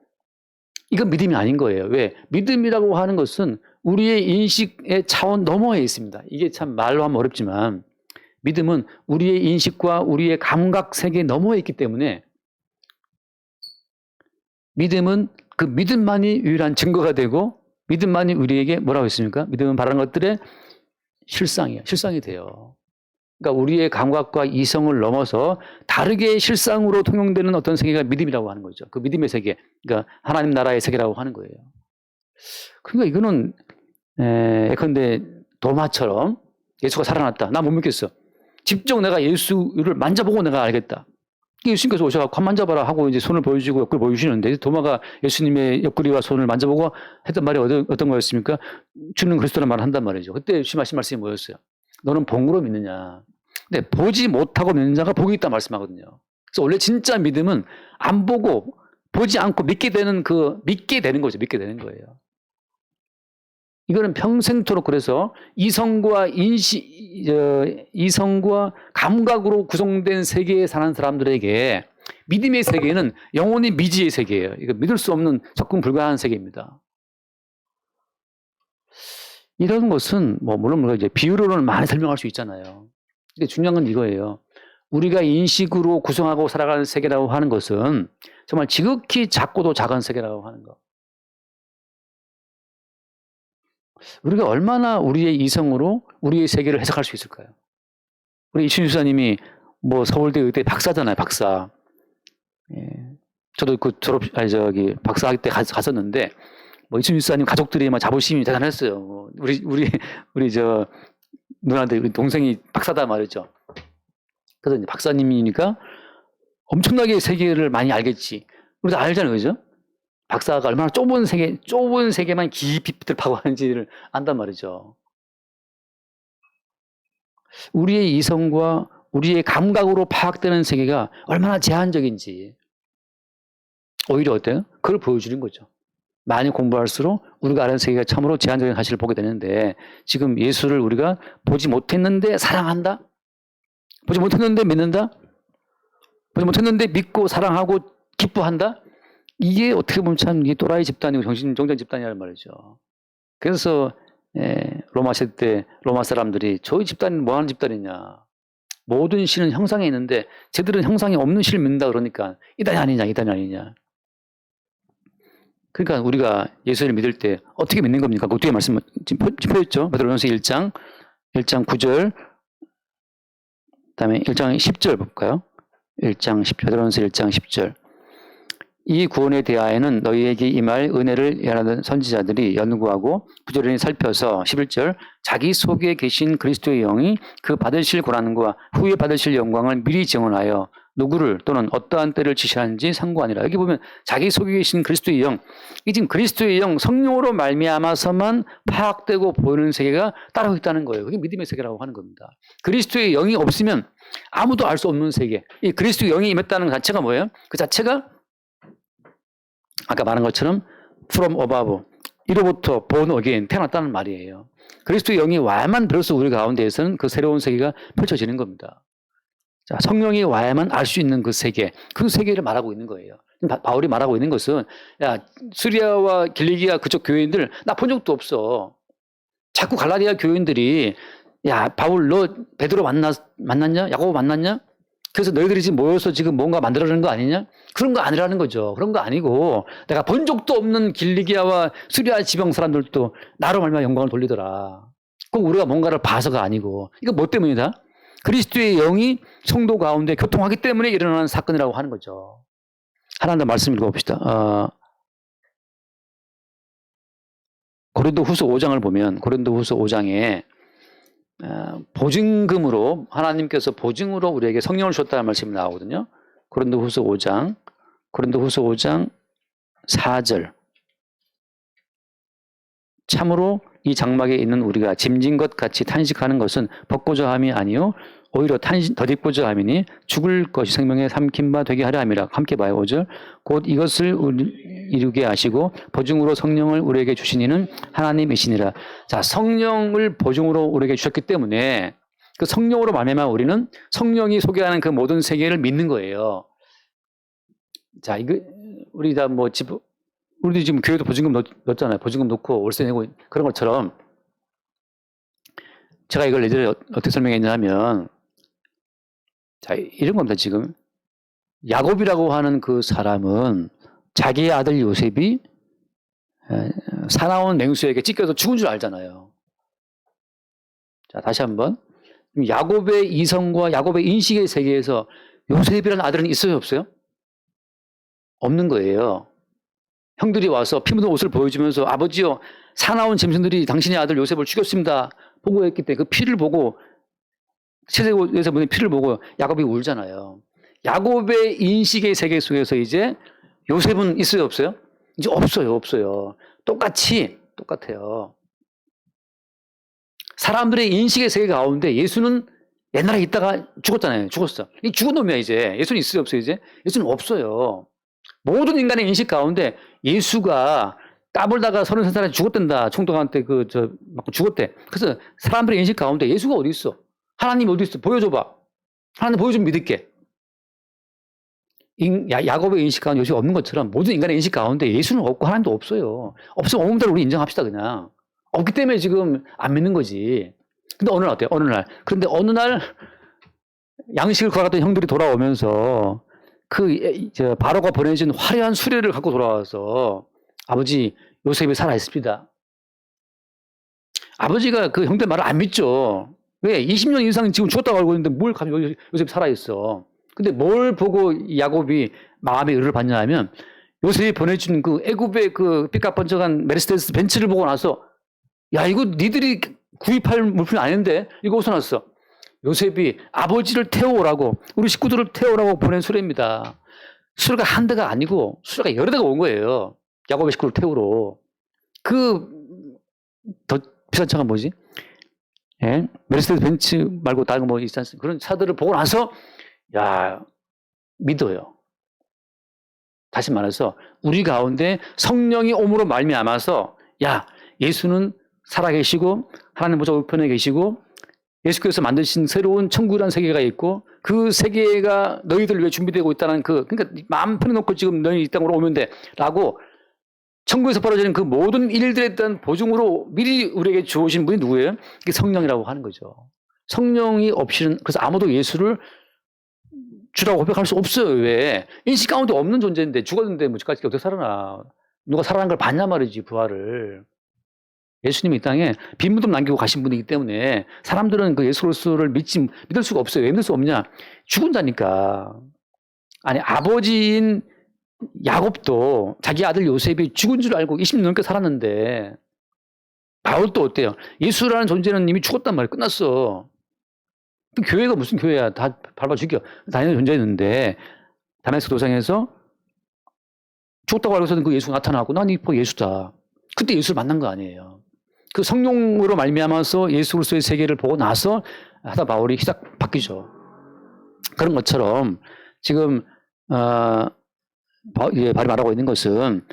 이건 믿음이 아닌 거예요. 왜? 믿음이라고 하는 것은 우리의 인식의 차원 너머에 있습니다. 이게 참 말로 하면 어렵지만 믿음은 우리의 인식과 우리의 감각 세계 너머에 있기 때문에 믿음은 그 믿음만이 유일한 증거가 되고 믿음만이 우리에게 뭐라고 했습니까? 믿음은 바라는 것들의 실상이에요. 실상이 돼요. 그러니까 우리의 감각과 이성을 넘어서 다르게 실상으로 통용되는 어떤 세계가 믿음이라고 하는 거죠. 그 믿음의 세계, 그러니까 하나님 나라의 세계라고 하는 거예요. 그러니까 이거는 예컨대 도마처럼 예수가 살아났다. 나 못 믿겠어. 직접 내가 예수를 만져보고 내가 알겠다. 예수님께서 오셔서 만져봐라 하고 이제 손을 보여주고 옆구리 보여주시는데 도마가 예수님의 옆구리와 손을 만져보고 했던 말이 어떤 거였습니까? 주는 그리스도라는 말을 한단 말이죠. 그때 주님 하신 말씀이 뭐였어요? 너는 본으로 믿느냐. 근데 보지 못하고 믿는 자가 복이 있다 말씀하거든요. 그래서 원래 진짜 믿음은 안 보고 보지 않고 믿게 되는 믿게 되는 거죠. 믿게 되는 거예요. 이거는 평생토록 그래서 이성과 감각으로 구성된 세계에 사는 사람들에게 믿음의 세계는 영원히 미지의 세계예요. 이거 믿을 수 없는 접근 불가한 세계입니다. 이런 것은 물론 우리가 이제 비유로는 많이 설명할 수 있잖아요. 근데 중요한 건 이거예요. 우리가 인식으로 구성하고 살아가는 세계라고 하는 것은 정말 지극히 작고도 작은 세계라고 하는 거. 우리가 얼마나 우리의 이성으로 우리의 세계를 해석할 수 있을까요? 우리 이춘희 수사님이 서울대 의대 박사잖아요, 박사. 예. 저도 그 박사학위 때 갔었는데, 이춘희 수사님 가족들이 자부심이 대단했어요. 우리 누나들, 우리 동생이 박사다 말이죠. 그래서 이제 박사님이니까 엄청나게 세계를 많이 알겠지. 우리도 알잖아요, 그죠? 박사가 얼마나 좁은 세계만 깊이 파고하는지를 안단 말이죠. 우리의 이성과 우리의 감각으로 파악되는 세계가 얼마나 제한적인지 오히려 어때요? 그걸 보여주는 거죠. 많이 공부할수록 우리가 아는 세계가 참으로 제한적인 사실을 보게 되는데 지금 예수를 우리가 보지 못했는데 사랑한다? 보지 못했는데 믿는다? 보지 못했는데 믿고 사랑하고 기뻐한다? 이게 어떻게 보면 참 이게 또라이 집단이고 정신정전 집단이라는 말이죠. 그래서 로마 시대 때 로마 사람들이 저희 집단은 뭐 하는 집단이냐. 모든 신은 형상에 있는데 쟤들은 형상이 없는 신을 믿는다 그러니까 이단이 아니냐. 그러니까 우리가 예수를 믿을 때 어떻게 믿는 겁니까? 그 뒤에 말씀 지금 표했죠. 베드로전서 1장 9절 그다음에 1장 10절 볼까요? 1장 10절, 베드로전서 1장 10절. 이 구원에 대하여는 너희에게 임할 은혜를 예언하던 선지자들이 연구하고 부지런히 살펴서 11절 자기 속에 계신 그리스도의 영이 그 받으실 고난과 후에 받으실 영광을 미리 증언하여 누구를 또는 어떠한 때를 지시하는지 상고하니라. 여기 보면 자기 속에 계신 그리스도의 영, 이 지금 그리스도의 영 성령으로 말미암아서만 파악되고 보이는 세계가 따로 있다는 거예요. 그게 믿음의 세계라고 하는 겁니다. 그리스도의 영이 없으면 아무도 알 수 없는 세계. 이 그리스도의 영이 임했다는 자체가 뭐예요? 그 자체가 아까 말한 것처럼 from above, 이로부터 born again, 태어났다는 말이에요. 그리스도의 영이 와야만 비로소 우리 가운데에서는 그 새로운 세계가 펼쳐지는 겁니다. 자, 성령이 와야만 알 수 있는 그 세계를 말하고 있는 거예요. 바울이 말하고 있는 것은 야, 시리아와 길리기아 그쪽 교인들 나 본 적도 없어. 자꾸 갈라디아 교인들이 야, 바울 너 베드로 만났냐? 야고보 만났냐? 그래서 너희들이 지금 모여서 지금 뭔가 만들어내는 거 아니냐? 그런 거 아니라는 거죠. 그런 거 아니고 내가 본 적도 없는 길리기아와 시리아 지방 사람들도 나로 말미암아 영광을 돌리더라. 꼭 우리가 뭔가를 봐서가 아니고 이거 뭐 때문이다? 그리스도의 영이 성도 가운데 교통하기 때문에 일어나는 사건이라고 하는 거죠. 하나 더 말씀 읽어봅시다. 고린도후서 5장을 보면 고린도후서 5장에 보증금으로 하나님께서 보증으로 우리에게 성령을 주셨다는 말씀이 나오거든요. 고린도후서 5장 4절. 참으로 이 장막에 있는 우리가 짐진 것 같이 탄식하는 것은 벗고자 함이 아니요 오히려 덧입고자 함이니 죽을 것이 생명에 삼킨 바 되게 하려 함이라. 함께 봐요. 5절. 곧 이것을 이루게 하시고 보증으로 성령을 우리에게 주신 이는 하나님이시니라. 자, 성령을 보증으로 우리에게 주셨기 때문에 그 성령으로 말미암아 우리는 성령이 소개하는 그 모든 세계를 믿는 거예요. 자, 이거 우리 다 우리도 지금 교회도 보증금 넣었잖아요. 보증금 넣고 월세 내고 그런 것처럼 제가 이걸 예전에 어떻게 설명했냐면 자, 이런 겁니다. 지금 야곱이라고 하는 그 사람은 자기의 아들 요셉이 사나운 맹수에게 찢겨서 죽은 줄 알잖아요. 자, 다시 한번. 야곱의 이성과 야곱의 인식의 세계에서 요셉이라는 아들은 있어요, 없어요? 없는 거예요. 형들이 와서 피 묻은 옷을 보여주면서 아버지요, 사나운 짐승들이 당신의 아들 요셉을 죽였습니다. 보고했기 때문에 그 피를 보고 세세에서 묻은 피를 보고 야곱이 울잖아요. 야곱의 인식의 세계 속에서 이제 요셉은 있어요, 없어요? 이제 없어요. 똑같아요. 사람들의 인식의 세계 가운데 예수는 옛날에 있다가 죽었잖아요. 죽었어. 이 죽은 놈이야, 이제. 예수는 있어요, 없어요, 이제? 예수는 없어요. 모든 인간의 인식 가운데 예수가 까불다가 33살에 죽었댄다. 총독한테 맞고 죽었대. 그래서 사람들의 인식 가운데 예수가 어디 있어? 하나님 어디 있어? 보여줘봐. 하나님 보여주면 믿을게. 야곱의 인식 가운데 예수가 없는 것처럼 모든 인간의 인식 가운데 예수는 없고 하나님도 없어요. 없으면 없는 대로 우리 인정합시다, 그냥. 없기 때문에 지금 안 믿는 거지. 근데 어느 날 어때요? 그런데 어느 날 양식을 구하던 형들이 돌아오면서 바로가 보내준 화려한 수레를 갖고 돌아와서 아버지, 요셉이 살아있습니다. 아버지가 그 형들 말을 안 믿죠. 왜? 20년 이상 지금 죽었다고 알고 있는데 뭘 가면 요셉이 살아있어. 근데 뭘 보고 야곱이 마음의 의를 받냐 하면 요셉이 보내준 그 애굽의 그 삐까번쩍한 메르세데스 벤츠를 보고 나서 야, 이거 니들이 구입할 물품이 아닌데 이거 어디서 났어? 요셉이 아버지를 태워오라고 우리 식구들을 태워오라고 보낸 수레입니다. 수레가 한 대가 아니고 수레가 여러 대가 온 거예요. 야곱의 식구를 태우러. 더 비싼 차가 뭐지? 예? 메르세데스 벤츠 말고 다른 거 있지 않습니까? 그런 차들을 보고 나서 야, 믿어요. 다시 말해서 우리 가운데 성령이 옴으로 말미암아서 야, 예수는 살아계시고 하나님 보좌 우편에 계시고 예수께서 만드신 새로운 천국이라는 세계가 있고 그 세계가 너희들 위해 준비되고 있다는 그러니까 마음 편히 놓고 지금 너희 이 땅으로 오면 돼 라고 천국에서 벌어지는 그 모든 일들에 대한 보증으로 미리 우리에게 주어진 분이 누구예요? 이게 성령이라고 하는 거죠. 성령이 없이는 그래서 아무도 예수를 주라고 고백할 수 없어요. 왜? 인식 가운데 없는 존재인데 죽었는데 뭐까지 어떻게 살아나. 누가 살아난 걸 봤냐 말이지, 부활을. 예수님이 이 땅에 빈무덤 남기고 가신 분이기 때문에 사람들은 그 예수 그리스도를 믿을 수가 없어요. 왜 믿을 수 없냐? 죽은다니까. 아니, 아버지인 야곱도 자기 아들 요셉이 죽은 줄 알고 20년 넘게 살았는데, 바울도 어때요? 예수라는 존재는 이미 죽었단 말이에요. 끝났어. 그 교회가 무슨 교회야. 다 밟아 죽여. 당연히 존재했는데, 다메스크 도상에서 죽었다고 알고서는 그 예수가 나타나고, 난 이 예수다. 그때 예수를 만난 거 아니에요. 그 성령으로 말미암아서 예수 그리스도의 세계를 보고 나서 하다 바울이 시작 바뀌죠. 그런 것처럼 지금 바울이 말하고 있는 것은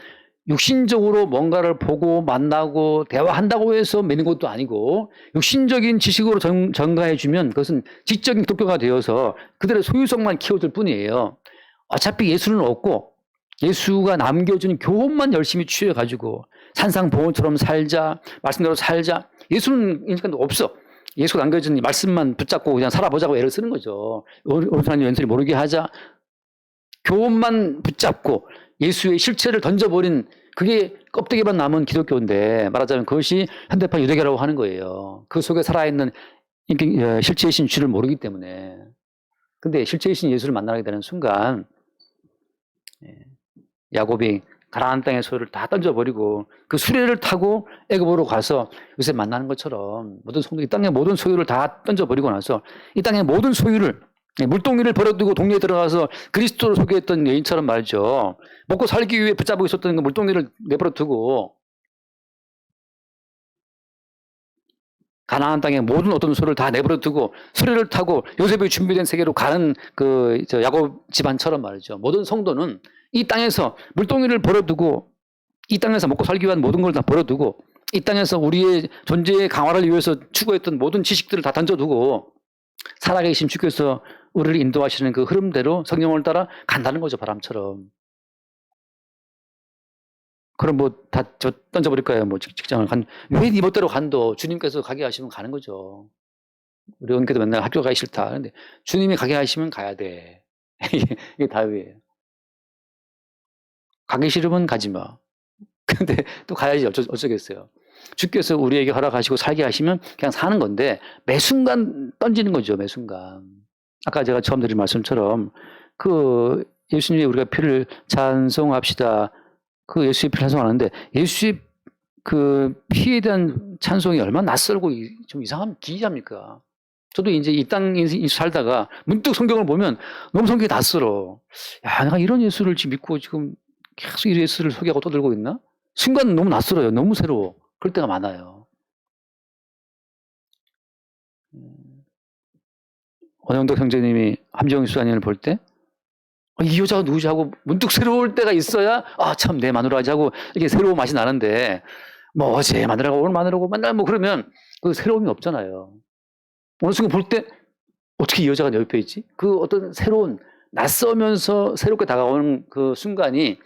육신적으로 뭔가를 보고 만나고 대화한다고 해서 매는 것도 아니고, 육신적인 지식으로 전가해주면 그것은 지적인 도표가 되어서 그들의 소유성만 키워줄 뿐이에요. 어차피 예수는 없고 예수가 남겨준 교훈만 열심히 취해가지고 산상보훈처럼 살자, 말씀대로 살자. 예수는 인식도 없어. 예수가 남겨준 말씀만 붙잡고 그냥 살아보자고 애를 쓰는 거죠. 어느 사람이 왼손이 모르게 하자. 교훈만 붙잡고 예수의 실체를 던져버린, 그게 껍데기만 남은 기독교인데, 말하자면 그것이 현대판 유대교라고 하는 거예요. 그 속에 살아있는 실체이신 주를 모르기 때문에. 근데 실체이신 예수를 만나게 되는 순간 야곱이 가나안 땅의 소유를 다 던져버리고 그 수레를 타고 애굽으로 가서 요새 만나는 것처럼 모든 성도, 이 땅의 모든 소유를 다 던져버리고 나서 이 땅의 모든 소유를, 물동이를 버려두고 동네에 들어가서 그리스도를 소개했던 여인처럼 말이죠. 먹고 살기 위해 붙잡고 있었던 그 물동이를 내버려두고 가나안 땅의 모든 어떤 소유를 다 내버려두고 수레를 타고 요셉이 준비된 세계로 가는 그 야곱 집안처럼 말이죠. 모든 성도는 이 땅에서 물동이를 버려두고, 이 땅에서 먹고 살기 위한 모든 걸 다 버려두고, 이 땅에서 우리의 존재의 강화를 위해서 추구했던 모든 지식들을 다 던져두고 살아계신 주께서 우리를 인도하시는 그 흐름대로 성령을 따라 간다는 거죠. 바람처럼. 그럼 뭐 다 던져버릴까요? 뭐 직장을 왜 네 멋대로 간도? 주님께서 가게 하시면 가는 거죠. 우리 원께도 맨날 학교 가기 싫다. 근데 주님이 가게 하시면 가야 돼. 이게 답이에요. 가기 싫으면 가지 마. 근데 또 가야지 어쩌겠어요. 주께서 우리에게 허락하시고 살게 하시면 그냥 사는 건데, 매 순간 던지는 거죠. 매 순간. 아까 제가 처음 드린 말씀처럼 그 예수님이 우리가 피를 찬송합시다. 그 예수의 피를 찬송하는데, 예수의 그 피에 대한 찬송이 얼마나 낯설고 좀 이상한 기이합니까? 저도 이제 이 땅에 살다가 문득 성경을 보면 너무 성경이 낯설어. 야, 내가 이런 예수를 지금 믿고 지금 계속 이 예수를 소개하고 떠들고 있나? 순간 너무 낯설어요. 너무 새로워. 그럴 때가 많아요. 원영덕 형제님이 함정희 수사님을 볼 때, 이 여자가 누구지 하고 문득 새로울 때가 있어야, 참 내 마누라지 하고 이렇게 새로운 맛이 나는데, 뭐 어제 마누라고 오늘 마누라고 맨날 뭐 그러면 그 새로움이 없잖아요. 어느 순간 볼 때 어떻게 이 여자가 내 옆에 있지? 그 어떤 새로운, 낯서면서 새롭게 다가오는 그 순간이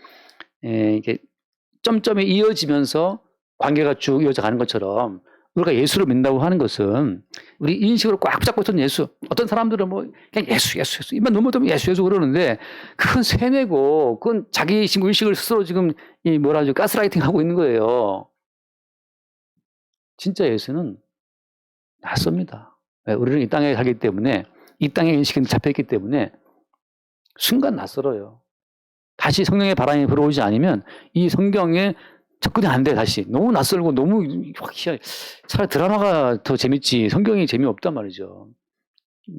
이게 점점이 이어지면서 관계가 쭉 이어져 가는 것처럼, 우리가 예수를 믿는다고 하는 것은 우리 인식으로 꽉 잡고 있던 예수. 어떤 사람들은 뭐 그냥 예수 입만 넘어도 예수 그러는데, 그건 세뇌고, 그건 자기 친구 인식을 스스로 지금 가스라이팅 하고 있는 거예요. 진짜 예수는 낯섭니다. 우리는 이 땅에 살기 때문에, 이 땅의 인식이 잡혀있기 때문에 순간 낯설어요. 다시 성령의 바람이 불어오지 않으면 이 성경에 접근이 안 돼. 다시 너무 낯설고 너무 확실히, 차라리 드라마가 더 재밌지 성경이 재미없단 말이죠.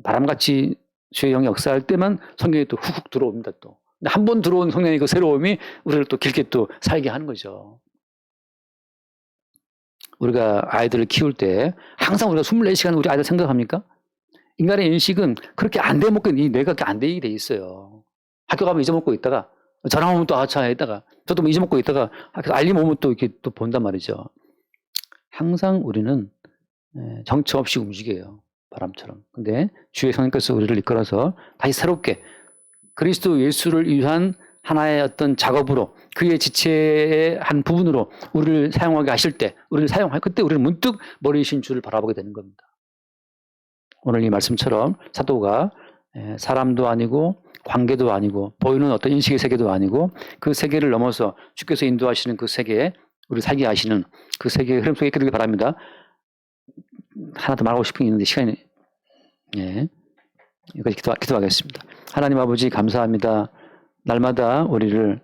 바람같이 주의 영이 역사할 때만 성경이 또 훅훅 들어옵니다. 또 한 번 들어온 성령의 그 새로움이 우리를 또 길게 또 살게 하는 거죠. 우리가 아이들을 키울 때 항상 우리가 24시간 우리 아이들 생각합니까? 인간의 인식은 그렇게 안 돼 먹고 이 뇌가 안 되게 돼 있어요. 학교 가면 잊어먹고 있다가, 전화 오면 또 아차 있다가, 저도 뭐 잊어먹고 있다가 알림 오면 또 이렇게 또 본단 말이죠. 항상 우리는 정처 없이 움직여요. 바람처럼. 근데 주의 성령께서 우리를 이끌어서 다시 새롭게 그리스도 예수를 위한 하나의 어떤 작업으로, 그의 지체의 한 부분으로 우리를 사용하게 하실 때, 우리를 사용할 그때 우리는 문득 머리이신 주를 바라보게 되는 겁니다. 오늘 이 말씀처럼 사도가 사람도 아니고 관계도 아니고 보이는 어떤 인식의 세계도 아니고, 그 세계를 넘어서 주께서 인도하시는 그 세계에 우리를 살게 하시는 그 세계의 흐름 속에 있게 되길 바랍니다. 하나 더 말하고 싶은 게 있는데 시간이, 여기까지 기도하겠습니다. 하나님 아버지 감사합니다. 날마다 우리를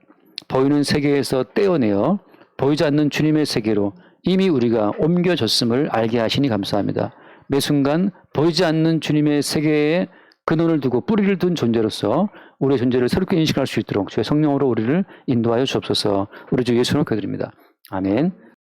보이는 세계에서 떼어내어 보이지 않는 주님의 세계로 이미 우리가 옮겨졌음을 알게 하시니 감사합니다. 매 순간 보이지 않는 주님의 세계에 근원을 두고 뿌리를 둔 존재로서 우리의 존재를 새롭게 인식할 수 있도록 주의 성령으로 우리를 인도하여 주옵소서. 우리 주 예수로 기도드립니다. 아멘.